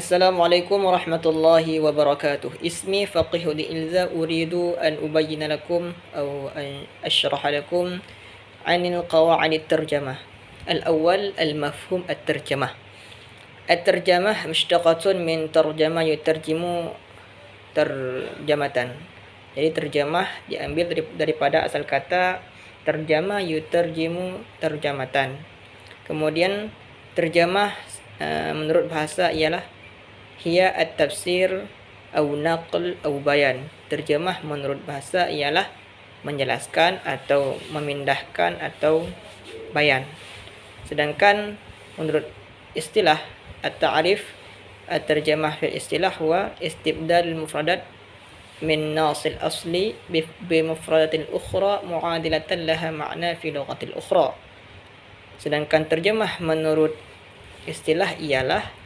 Assalamualaikum warahmatullahi wabarakatuh. Ismi Faqih Ilza uridu an ubayyina lakum aw an ashraha lakum anil qawa'id at-tarjamah. Al-awwal al-mafhum at-tarjamah. At-tarjamah mushtaqatun min tarjama yutarjimu tarjamatan. Jadi terjemah diambil daripada asal kata terjamah yutarjimu tarjamatan. Kemudian terjemah menurut bahasa ialah hiya at-tafsir atau naql atau bayan. Terjemah menurut bahasa ialah menjelaskan atau memindahkan atau bayan. Sedangkan menurut istilah at-ta'rif at-tarjamah fil istilah huwa istibdal mufradat min nasil asli bi mufradatil ukhra mu'adilatan laha ma'na fi lughatil ukhra. Sedangkan terjemah menurut istilah ialah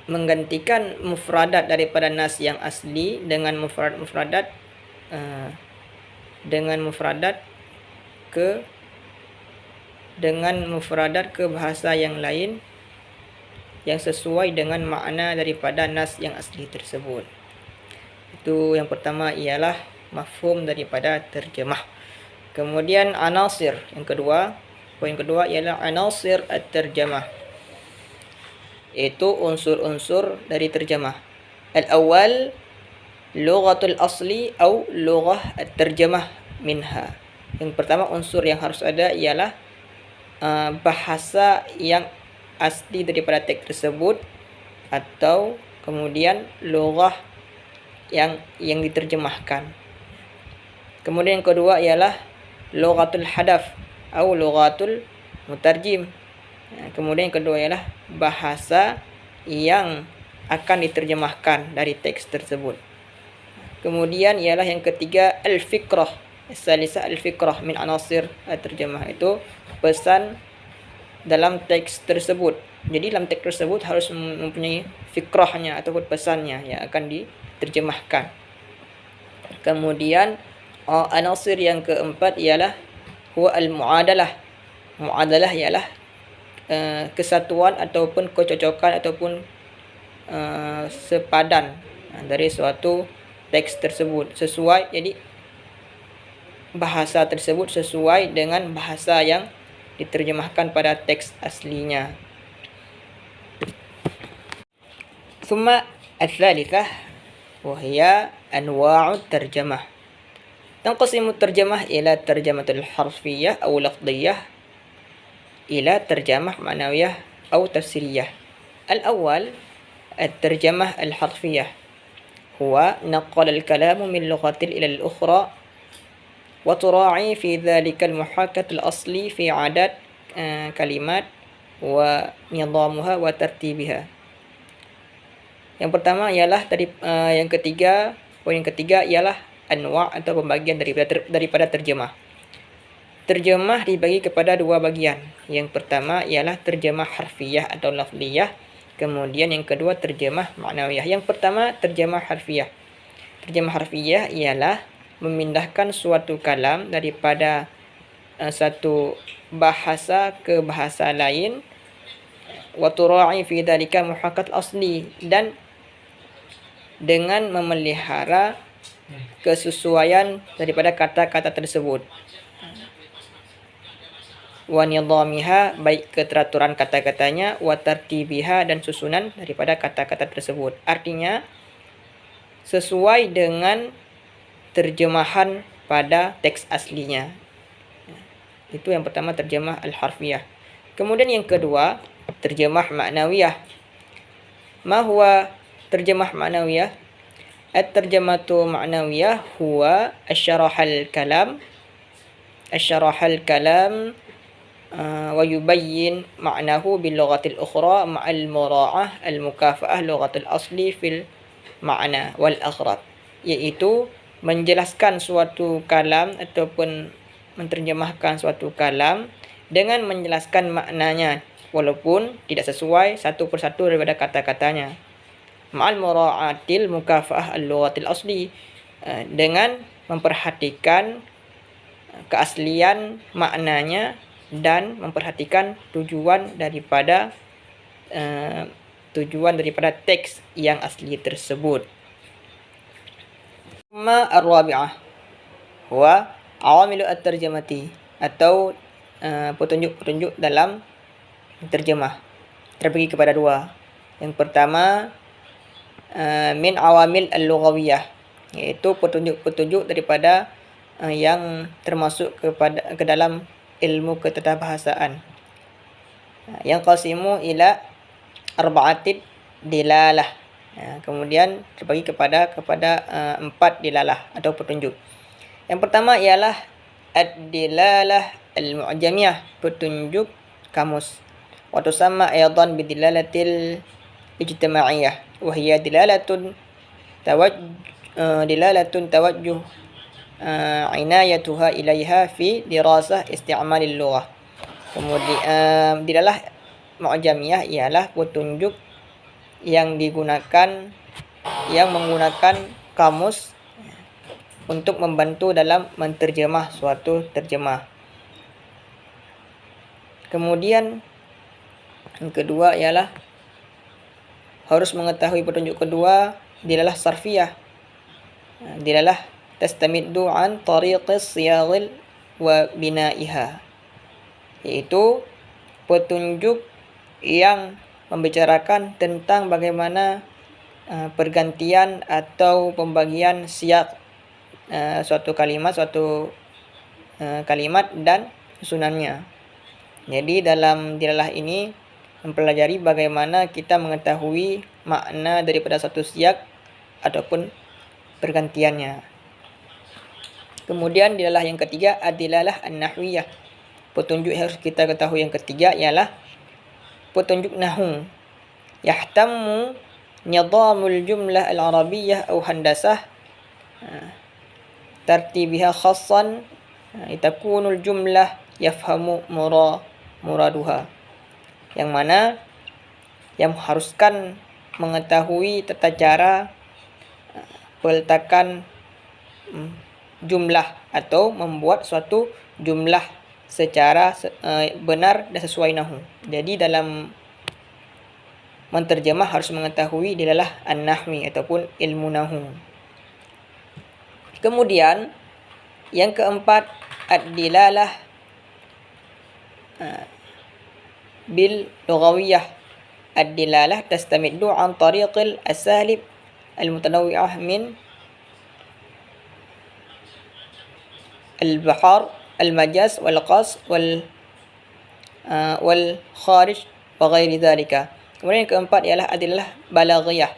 menggantikan mufradat daripada nas yang asli dengan mufradat ke bahasa yang lain yang sesuai dengan makna daripada nas yang asli tersebut. Itu yang pertama ialah mafhum daripada terjemah. Kemudian anasir, poin kedua ialah anasir at-tarjamah. Itu unsur-unsur dari terjemah. Al-awwal lughatul asli atau lughah at-tarjamah minha. Yang pertama unsur yang harus ada ialah bahasa yang asli daripada teks tersebut atau kemudian lughah yang diterjemahkan. Kemudian yang kedua ialah lughatul hadaf atau lughatul mutarjim. Kemudian yang kedua ialah bahasa yang akan diterjemahkan dari teks tersebut. Kemudian ialah yang ketiga al-fikrah. Salisa al-fikrah min anasir at-tarjamah, itu pesan dalam teks tersebut. Jadi dalam teks tersebut harus mempunyai fikrahnya ataupun pesannya yang akan diterjemahkan. Kemudian anasir yang keempat ialah huwa al-mu'adalah. Mu'adalah ialah kesatuan ataupun kecocokan ataupun sepadan dari suatu teks tersebut, sesuai, jadi bahasa tersebut sesuai dengan bahasa yang diterjemahkan pada teks aslinya. Thumma al-thalithah wa hiya anwa'ut tarjamah. Tanqasimu tarjamah ila tarjamatul harfiyyah aw lafdhiyyah ila tarjamah ma'nawiyah atau tafsiriyah. Al-awwal at-tarjamah al-harfiyah huwa naqal al-kalam min lughatin ila al-ukhra wa tura'i fi dhalika al-muhakkat al-asli fi 'adad kalimat wa nidamuha wa tartibiha. Yang pertama ialah poin ketiga ialah anwa' atau pembagian daripada terjemah. Terjemah dibagi kepada dua bagian. Yang pertama ialah terjemah harfiyah atau lafziyah. Kemudian yang kedua terjemah ma'nawiyah. Yang pertama terjemah harfiyah. Terjemah harfiyah ialah memindahkan suatu kalam daripada satu bahasa ke bahasa lain. Wa tura'i fi dzalika muhakkat asli, dan dengan memelihara kesesuaian daripada kata-kata tersebut. Wa nidhamiha, baik keteraturan kata-katanya, wa tartibiha, dan susunan daripada kata-kata tersebut. Artinya sesuai dengan terjemahan pada teks aslinya. Itu yang pertama terjemah al-harfiyah. Kemudian yang kedua terjemah ma'nawiyah. Ma huwa terjemah ma'nawiyah? At-tarjamatu ma'nawiyah huwa asyarahal kalam wa yubayyin ma'nahu bil lughatil ukhra ma'al mura'ah al mukafa'ah lughatil asli fil ma'na wal aghrad, yaitu menjelaskan suatu kalam ataupun menterjemahkan suatu kalam dengan menjelaskan maknanya walaupun tidak sesuai satu persatu daripada kata-katanya. Ma'al mura'atil mukafa'ah al lughatil asli, dengan memperhatikan keaslian maknanya dan memperhatikan tujuan daripada tujuan daripada teks yang asli tersebut. Ma ar-rabi'ah huwa awamilu at-tarjamati, atau petunjuk-petunjuk dalam terjemah. Terbagi kepada dua. Yang pertama, min awamil al-lughawiyah, iaitu petunjuk-petunjuk daripada yang termasuk ke dalam ilmu keterbahasaan. Yang qasimu ila arba'atid dilalah. Kemudian terbagi kepada 4 dilalah atau petunjuk. Yang pertama ialah ad-dilalah al-mu'jamiyah, petunjuk kamus. Wa tusamma aidan bidilalatil ijtima'iyah wa hiya dilalatun tawajjuh inayatuha ilaiha fi dirasah isti'malil lughah. Kemudian dilalah mu'jamiyah ialah petunjuk yang menggunakan kamus untuk membantu dalam menterjemah suatu terjemah. Kemudian yang kedua ialah harus mengetahui petunjuk kedua, dilalah sarfiyah. Dilalah tastamiddu an tariqis siyaghil wa bina'iha, yaitu petunjuk yang membicarakan tentang bagaimana pergantian atau pembagian siyak suatu kalimat dan susunannya. Jadi dalam dilalah ini mempelajari bagaimana kita mengetahui makna daripada satu siyak ataupun pergantiannya. Kemudian dilalah yang ketiga ad-dilalah an-nahwiyah. Petunjuk yang harus kita ketahui yang ketiga ialah petunjuk nahwu. Yahtammu nidamul jumlah al-arabiyyah aw handasah tartibiha khassan takunul jumlah yafhamu muraduha, yang mana yang mengharuskan mengetahui tata cara peletakan jumlah atau membuat suatu jumlah secara benar dan sesuai nahwu. Jadi dalam menterjemah harus mengetahui dilalah an-nahwi ataupun ilmu nahwu. Kemudian yang keempat ad-dilalah bil lughawiyah. Ad-dilalah tastamiddu an tariqil asalib al-mutanawwi'ah min al-bahar al-majaz wal qas wal kharij wa ghairi dhalika. Kemudian yang keempat ialah ad-dilalah balaghiyah,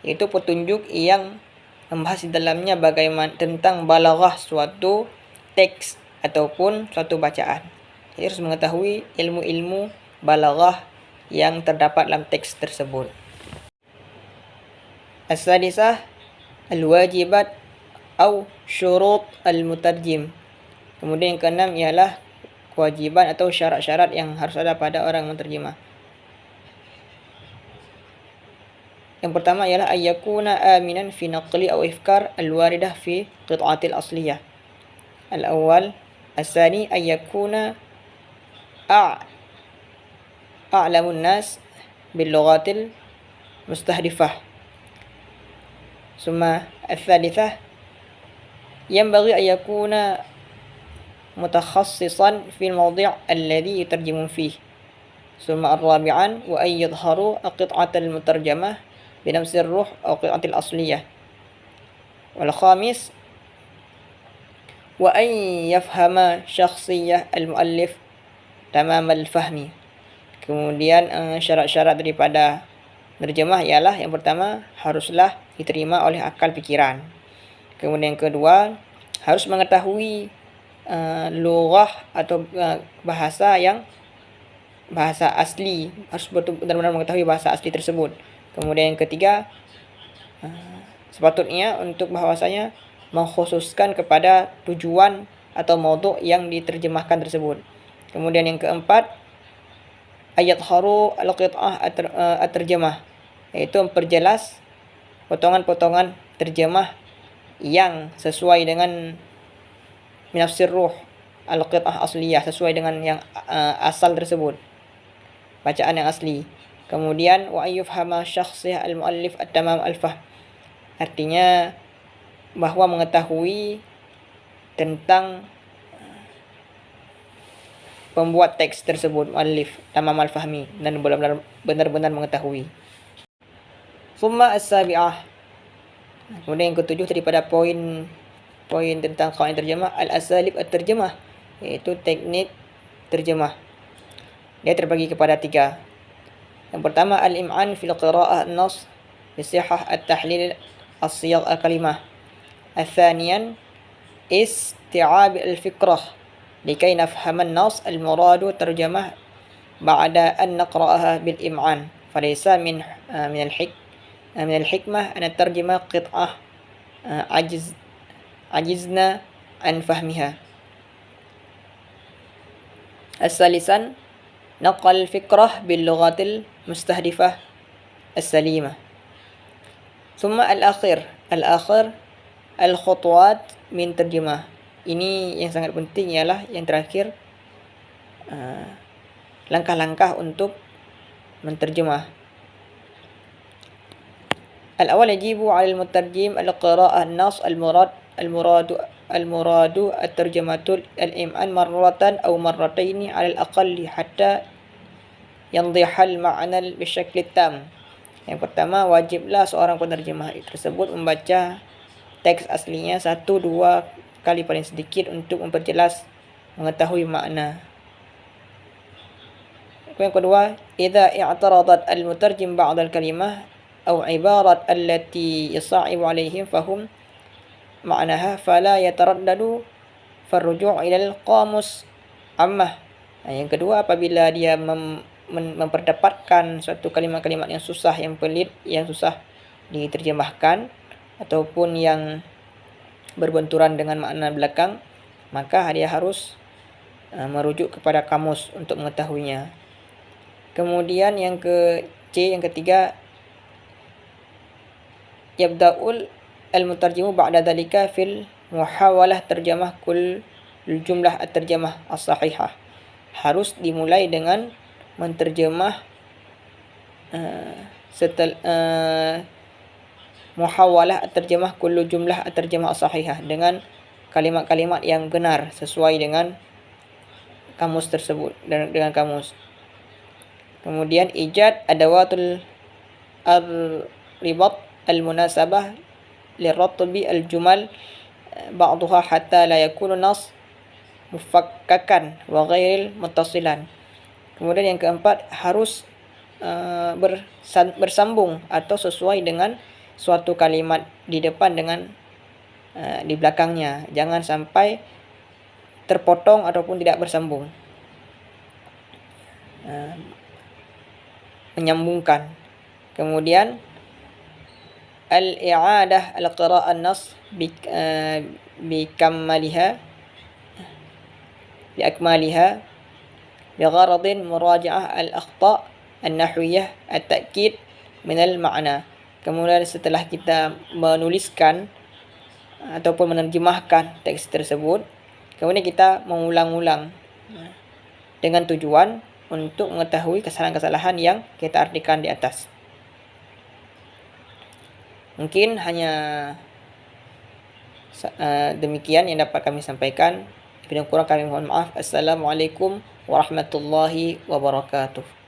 iaitu petunjuk yang membahas di dalamnya bagaimana tentang balaghah suatu teks ataupun suatu bacaan. Jadi harus mengetahui ilmu-ilmu balaghah yang terdapat dalam teks tersebut. As-sadisah al-wajibat atau syurut al-mutarjim. Kemudian yang keenam ialah kewajiban atau syarat-syarat yang harus ada pada orang menterjemah. Yang pertama ialah ayyakuna aminan fi naqli aw ifkar al-waridah fi qit'atil asliyah. Al-awwal as-sani ayyakuna a'lamun nas bil lughatil mustahdifah. Summa al-thalithah yanbaghi an yakuna mutakhassisan fi al-mawdi' alladhi yutarjimu fihi. Summa ar-rabi'an wa an yadhharu qit'atal mutarjamah بنفس الروح أو قطعة الأصلية. والخامس وأن يفهم شخصية المؤلف تمام الفهم. Kemudian syarat-syarat daripada terjemah ialah yang pertama haruslah diterima oleh akal pikiran. Kemudian yang kedua harus mengetahui lughah atau bahasa asli, harus benar-benar mengetahui bahasa asli tersebut. Kemudian yang ketiga, sepatutnya untuk bahawasanya mengkhususkan kepada tujuan atau maudhu' yang diterjemahkan tersebut. Kemudian yang keempat, ayat haru al-qit'ah at-terjemah, yaitu memperjelas potongan-potongan terjemah yang sesuai dengan minafsir ruh al-qit'ah asliyah, sesuai dengan yang asal tersebut, bacaan yang asli. Kemudian wa ayyufhama syakhsiyah al-muallif at-tamam al-fahm. Artinya bahwa mengetahui tentang pembuat teks tersebut, muallif tamam al-fahmi, dan benar-benar mengetahui. Summa as-sabi'ah. Kemudian yang ketujuh daripada poin tentang qawaid terjemah, al-asalib at-terjemah, iaitu teknik terjemah. Dia terbagi kepada 3. Yang pertama, al-im'an fil qira'ah an-nas bisihah at-tahlil as-siyaq al-kalimah. Al-thaniyan isti'ab al-fikrah likai nafham an-nas al-muradu terjemah ba'da an naqra'aha bil-im'an. Falaysa min al-hikmah an tarjimah qit'ah ajizna an fahmiha. As-salisan naqal fikrah bil lughatil mustahdifah as-salimah. Thumma al-akhir al-khutuwat min terjemah. Ini yang sangat penting ialah yang terakhir, langkah-langkah untuk menterjemah. Al-awwal yajibu 'ala al-mutarjim al-qira'ah an-nas al-muradu at-tarjamatul al-im'an marratan aw marrataini 'ala al-aqalli hatta yandihal ma'na bisyakli tam. Yang pertama, wajiblah seorang penerjemah tersebut membaca teks aslinya 1-2 kali paling sedikit untuk memperjelas, mengetahui makna. Yang kedua, idza i'taradat al-mutarjim ba'd al-kalimah aw ibarat allati yasa'ibu 'alaihim fahum ma'naha fala yataraddadu farruju' ila al-qamus ammah. Yang kedua, apabila dia memperdapatkan suatu kalimat-kalimat yang susah, yang pelik, yang susah diterjemahkan ataupun yang berbenturan dengan makna belakang, maka dia harus merujuk kepada kamus untuk mengetahuinya. Kemudian yang ketiga, yabda'ul al-mutarjimu ba'da dhalika fil muhawalah terjemah kull jumlah at-terjemah as-sahihah. Harus dimulai dengan menterjemah muhawalah at-terjemah kullu jumlah at-terjemah as-sahihah, dengan kalimat-kalimat yang benar sesuai dengan kamus tersebut, dengan kamus. Kemudian ijad adawatul ar-ribat al-munasabah liratbi al-jumal ba'daha hatta la yakunu nas mufakkakan wa ghairil muttasilan. Kemudian yang keempat, harus bersambung atau sesuai dengan suatu kalimat di depan dengan di belakangnya. Jangan sampai terpotong ataupun tidak bersambung. Menyambungkan. Kemudian al-i'adah al-qira'ah an-nas biakmaliha bigharadin muraja'ah al-akhta' an-nahwiyah at-ta'kid min al-ma'na. Kemudian setelah kita menuliskan ataupun menerjemahkan teks tersebut, kemudian kita mengulang-ulang dengan tujuan untuk mengetahui kesalahan-kesalahan yang kita artikan di atas. Mungkin hanya demikian yang dapat kami sampaikan. Bila kurang kami mohon maaf. Assalamualaikum warahmatullahi wabarakatuh.